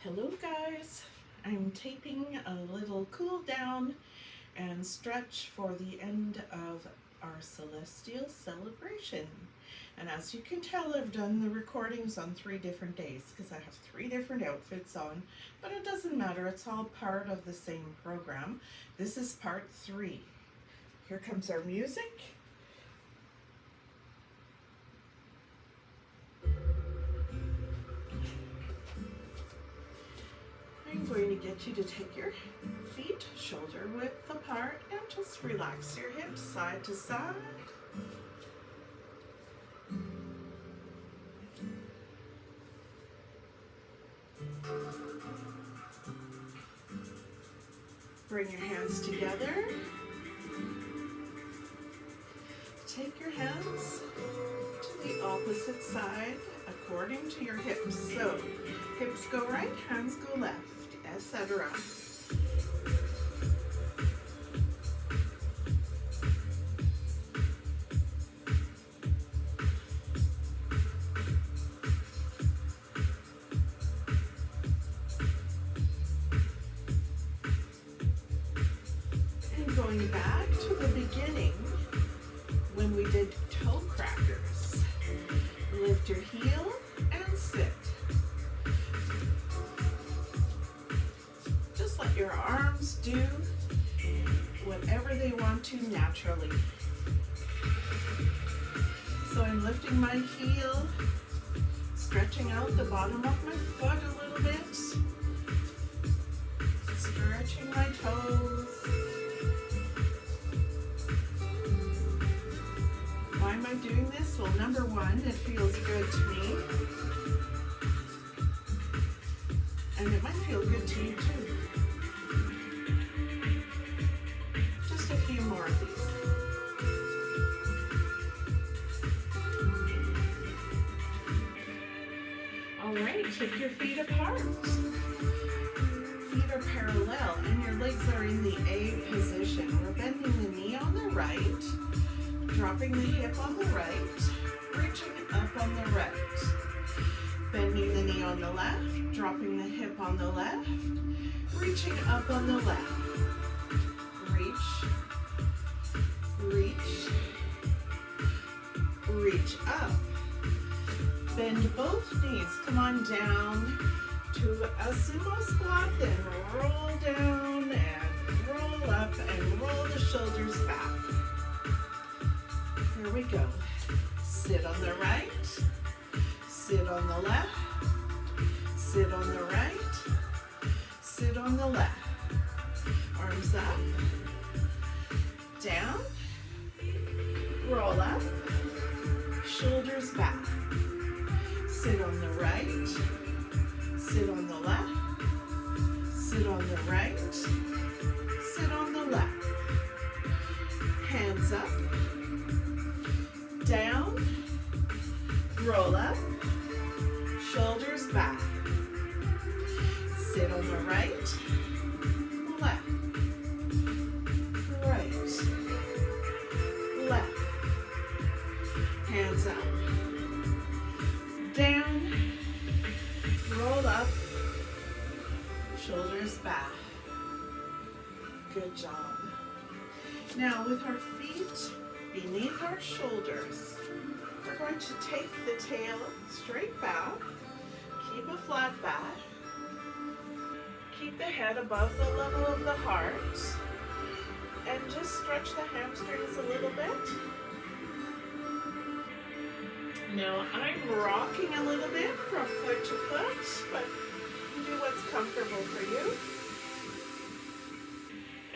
Hello guys, I'm taping a little cool down and stretch for the end of our celestial celebration. And as you can tell, I've done the recordings on 3 different days because I have 3 different outfits on, but it doesn't matter, it's all part of the same program. This is part 3. Here comes our music. I'm going to get you to take your feet shoulder width apart and just relax your hips side to side. Bring your hands together. Take your hands to the opposite side according to your hips. So hips go right, hands go left, etc. And going back to the beginning when we did toe crackers. Lift your heel and sit. Just let your arms do whatever they want to naturally. So I'm lifting my heel, stretching out the bottom of my foot a little bit, stretching my toes. Why am I doing this? Well, number one, it feels good to me. And it might feel good to you too. Just a few more of these. All right, take your feet apart. Feet are parallel and your legs are in the A position. We're bending the knee on the right, dropping the hip on the right, reaching up on the right. Bending the knee on the left, dropping the hip on the left, reaching up on the left. Reach, reach, reach up. Bend both knees. Come on down to a sumo squat, then roll down and roll up and roll the shoulders back. Here we go. Sit on the right. Sit on the left, sit on the right, sit on the left. Arms up, down, roll up, shoulders back. Sit on the right, sit on the left, sit on the right, sit on the left. Hands up, down, roll up, shoulders back. Sit on the right, left, right, left. Hands up, down, roll up, shoulders back. Good job. Now with our feet beneath our shoulders, we're going to take the tail straight back, keep a flat back, keep the head above the level of the heart, and just stretch the hamstrings a little bit. Now I'm rocking a little bit from foot to foot, but do what's comfortable for you.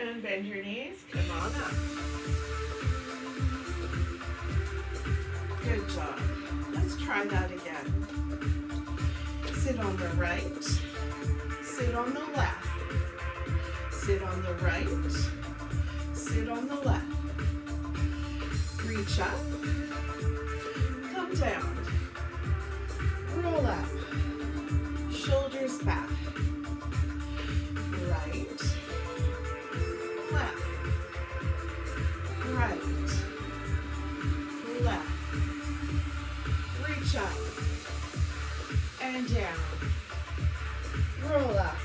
And bend your knees, come on up. Good job. Let's try that again. Sit on the right, sit on the left, sit on the right, sit on the left. Reach up, come down, roll up, shoulders back. Right, left, right, left. Reach up and down, roll up.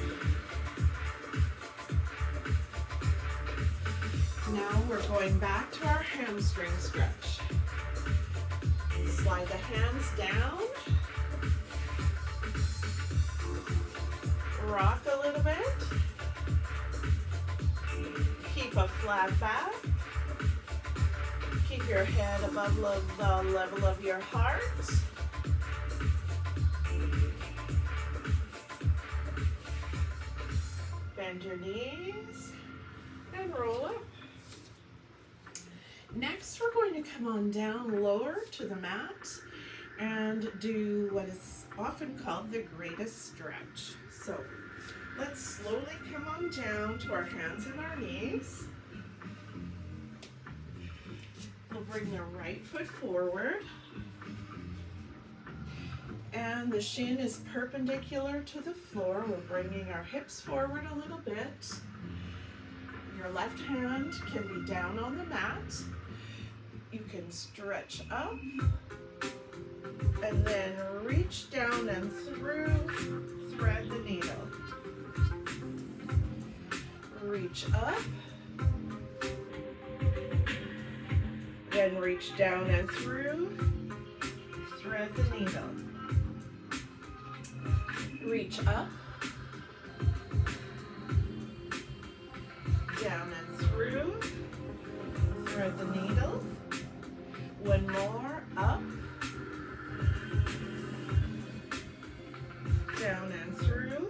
Now we're going back to our hamstring stretch. Slide the hands down. Rock a little bit. Keep a flat back. Keep your head above the level of your heart. Bend your knees and roll up. Next, we're going to come on down lower to the mat and do what is often called the greatest stretch. So let's slowly come on down to our hands and our knees. We'll bring the right foot forward. And the shin is perpendicular to the floor. We're bringing our hips forward a little bit. Your left hand can be down on the mat. You can stretch up and then reach down and through, thread the needle. Reach up, then reach down and through, thread the needle. Reach up, down and through, thread the needle. One more, up, down and through,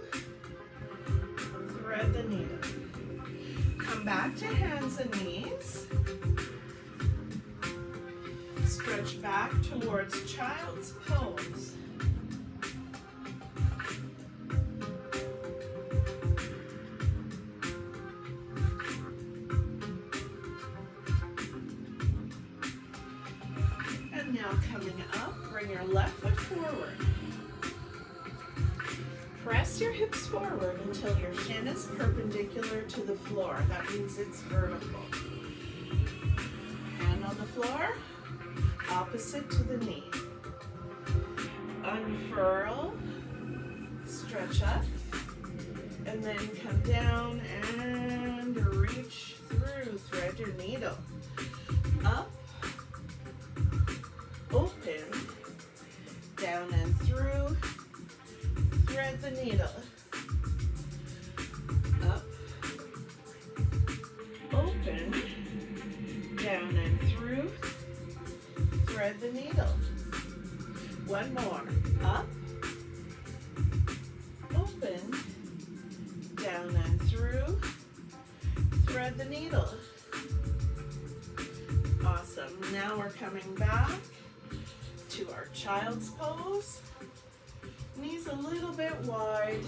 thread the needle. Come back to hands and knees. Stretch back towards child's pose. And now coming up, bring your left foot forward. Press your hips forward until your shin is perpendicular to the floor. That means it's vertical. Hand on the floor, opposite to the knee. Unfurl, stretch up, and then come down and reach through. Thread your needle. Up, open, down and through. Thread the needle. Up, open, down and through, thread the needle. One more. Up, open, down and through, thread the needle. Awesome. Now we're coming back to our child's pose. Knees a little bit wide.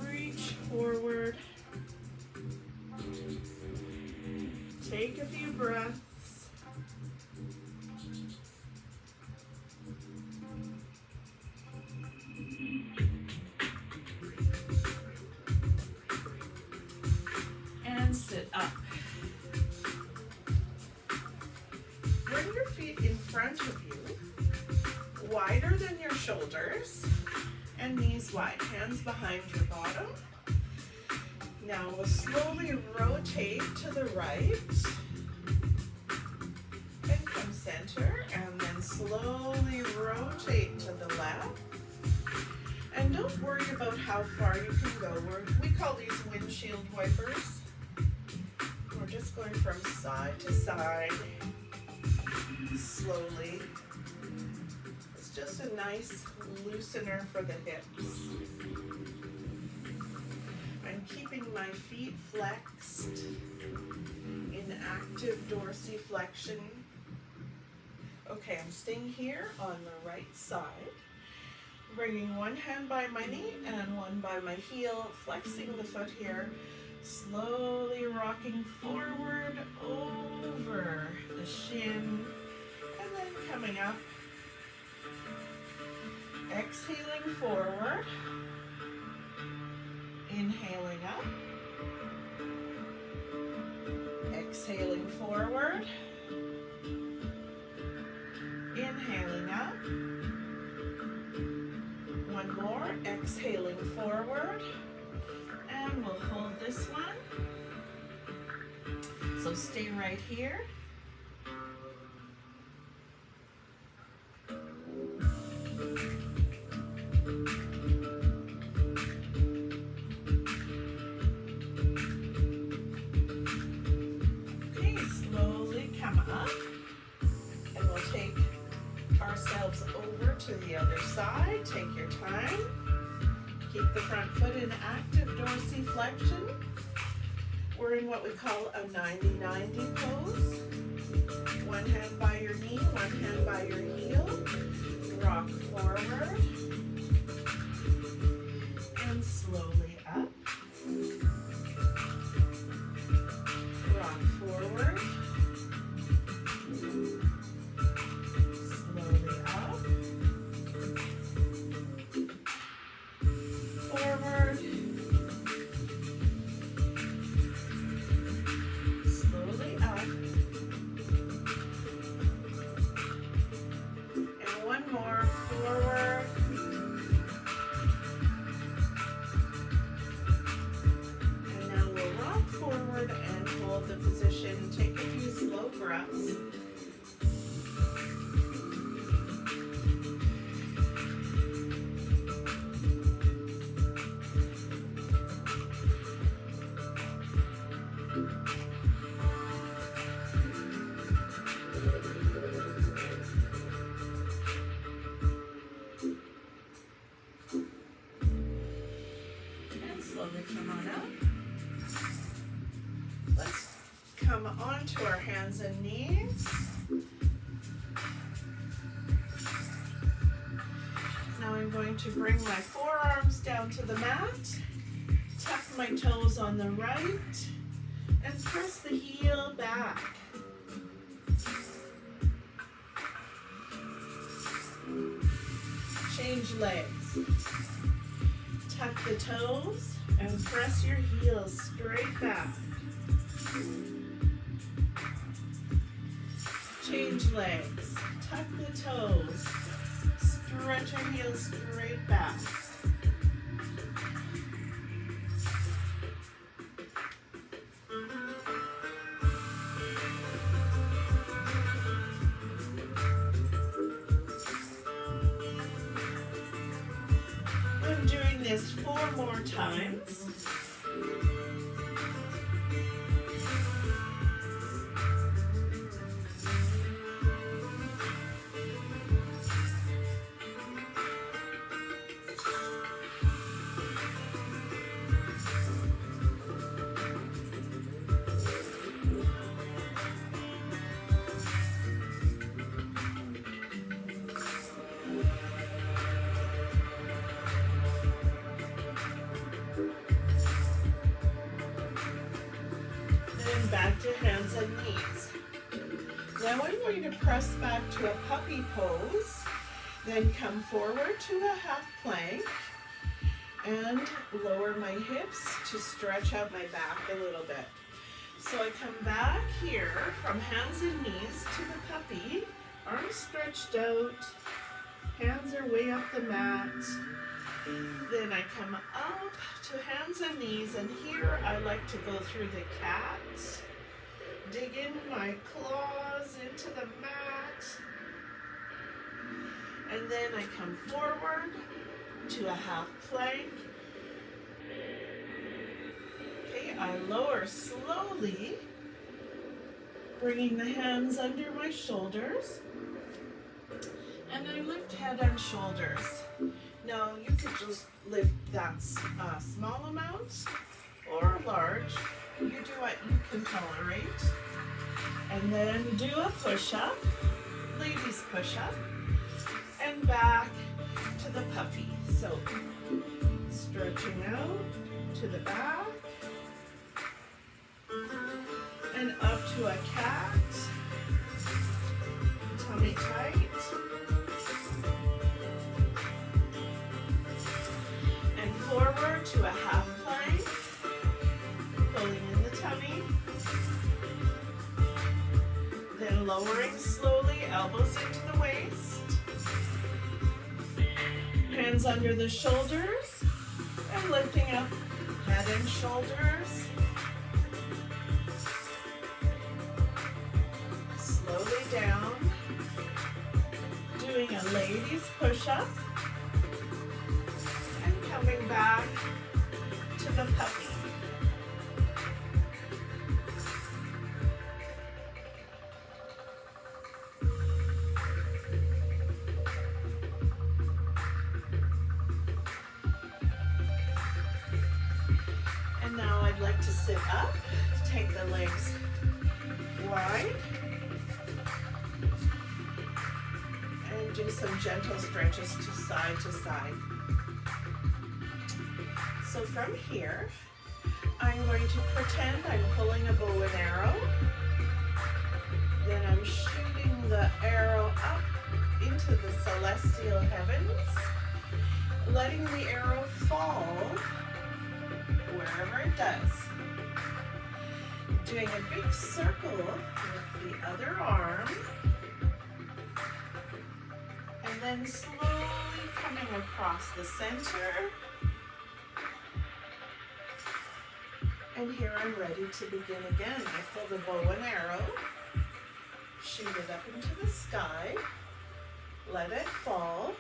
Reach forward. Take a few breaths. And sit up. Bring your feet in front of you, wider than your shoulders, and knees wide, hands behind your bottom. Now we'll slowly rotate to the right and come center, and then slowly rotate to the left. And don't worry about how far you can go. We call these windshield wipers. We're just going from side to side, slowly. It's just a nice loosener for the hips. I'm keeping my feet flexed in active dorsiflexion. Okay, I'm staying here on the right side. Bringing one hand by my knee and one by my heel, flexing the foot here, slowly rocking forward over the shin, and then coming up, exhaling forward, inhaling up, exhaling forward, inhaling up. one more, exhaling forward, and we'll hold this one. So stay right here. Okay, slowly come up, and we'll take ourselves over to the other side. Take your time. Keep the front foot in active dorsiflexion. We're in what we call a 90-90 pose. One hand by your knee, one hand by your heel. Rock forward and slowly up. Rock forward. Slowly up. Forward. Slowly up. And one more. Forward. And now we'll rock forward and hold the position. Take a few slow breaths. And slowly come on up. Let's come onto our hands and knees. Now I'm going to bring my forearms down to the mat, tuck my toes on the right, and press the heel back. Change legs. Tuck the toes and press your heels straight back. Change legs. Tuck the toes. Stretch your heels straight back. I'm doing this 4 more times. Back to hands and knees. Now I'm going to press back to a puppy pose, then come forward to a half plank and lower my hips to stretch out my back a little bit. So I come back here from hands and knees to the puppy, arms stretched out, hands are way up the mat. Then I come up to hands and knees, and here I like to go through the cat, dig in my claws into the mat, and then I come forward to a half plank. Okay, I lower slowly, bringing the hands under my shoulders, and I lift head and shoulders. Now you could just lift that small amount or large. You do what you can tolerate. And then do a push-up, ladies push-up, and back to the puppy. So stretching out to the back, and up to a cat, tummy tight. Forward to a half plank, pulling in the tummy, then lowering slowly, elbows into the waist, hands Hands under the shoulders and lifting up head and shoulders. Slowly down. Doing a ladies push-up. And coming back to the puppy. And now I'd like to sit up, take the legs wide, and do some gentle stretches to side to side. So from here, I'm going to pretend I'm pulling a bow and arrow. Then I'm shooting the arrow up into the celestial heavens, letting the arrow fall wherever it does. Doing a big circle with the other arm, and then slowly coming across the center. And here I'm ready to begin again. I pull the bow and arrow, shoot it up into the sky, let it fall,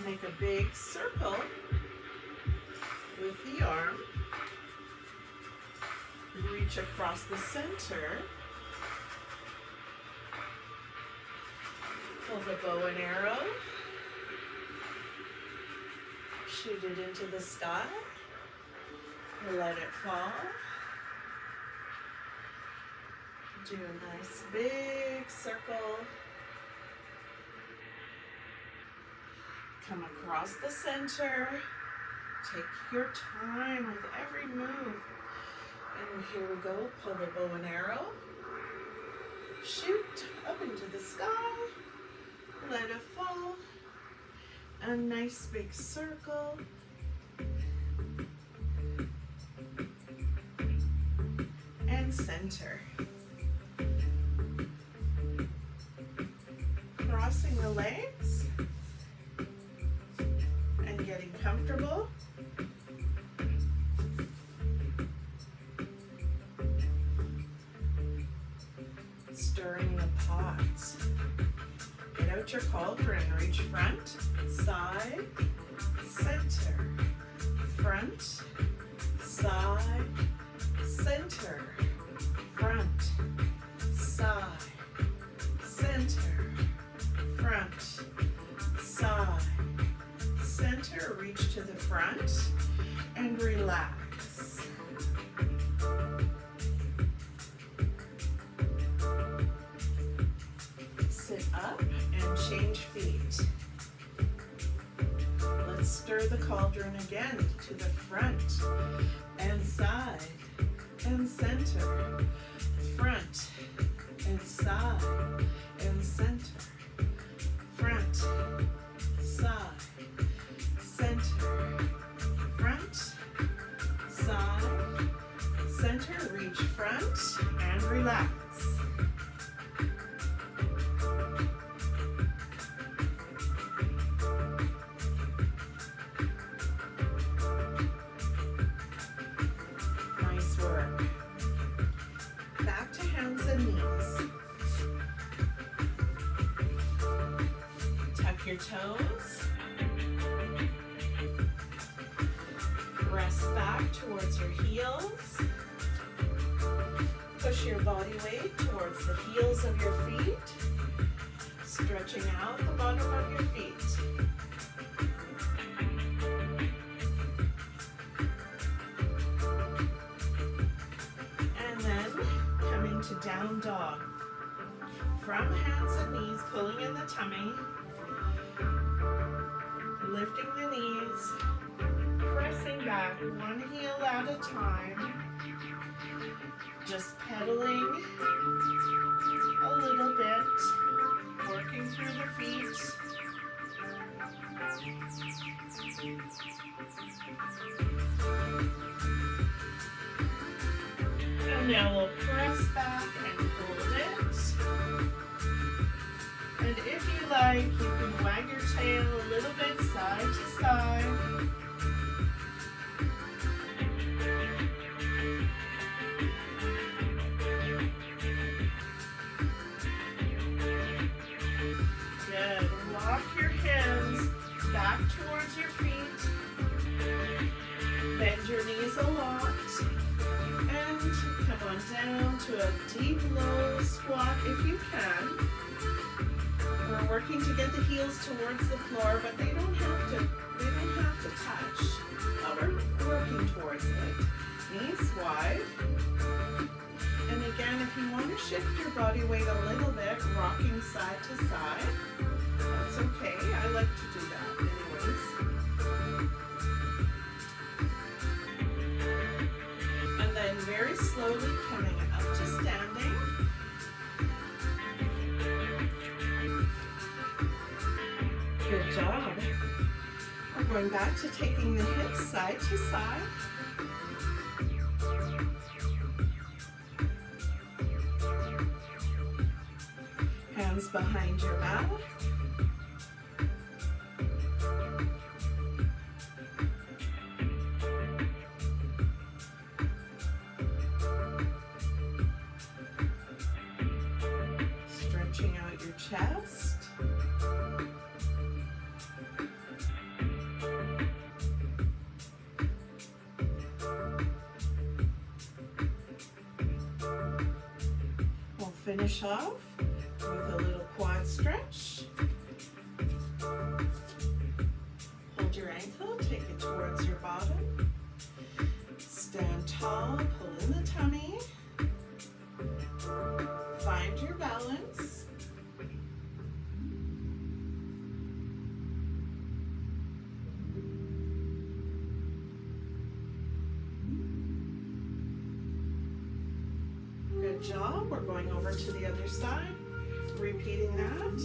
make a big circle with the arm, reach across the center, pull the bow and arrow, shoot it into the sky, let it fall, do a nice big circle, come across the center, take your time with every move, and here we go, pull the bow and arrow, shoot up into the sky, let it fall, a nice big circle, and center. Crossing the legs and getting comfortable. Stirring the pots. Get out your cauldron, reach front, side, center, front, side, center, front, side, center, front, side, center, reach to the front, and relax. Sit up and change feet. Let's stir the cauldron again to the front and side and center, front and side and center, front, side, center, front, side, center, reach front and relax. Nice work. Back to hands and knees. Tuck your toes. Press back towards your heels. Push your body weight towards the heels of your feet, stretching out the bottom of your feet. And then coming to down dog. From hands and knees, pulling in the tummy, lifting the knees, pressing back one heel at a time, just pedaling a little bit, working through the feet. And now we'll press back and hold it. And if you like, you can wag your tail a little bit side to side. Good. Walk your hands back towards your feet. Bend your knees a lot. And come on down to a deep low squat if you can. We're working to get the heels towards the floor, but they don't have to touch. We're working towards it. Knees wide. And again, if you want to shift your body weight a little bit, rocking side to side, that's okay. I like to do that anyways. And then very slowly coming up to standing. Good job. We're going back to taking the hips side to side. Hands behind your back. Stretching out your chest. We'll finish off with a little quad stretch. Hold your ankle, take it towards your bottom. Stand tall, pull in the tummy. Find your balance. Good job. We're going over to the other side. Repeating that.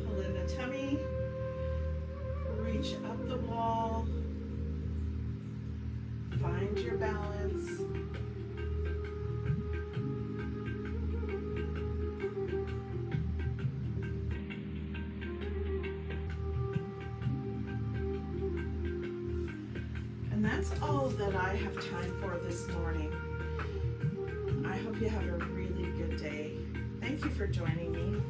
Pull in the tummy. Reach up the wall. Find your balance. And that's all that I have time for this morning. I hope you have a really good day. Thank you for joining me.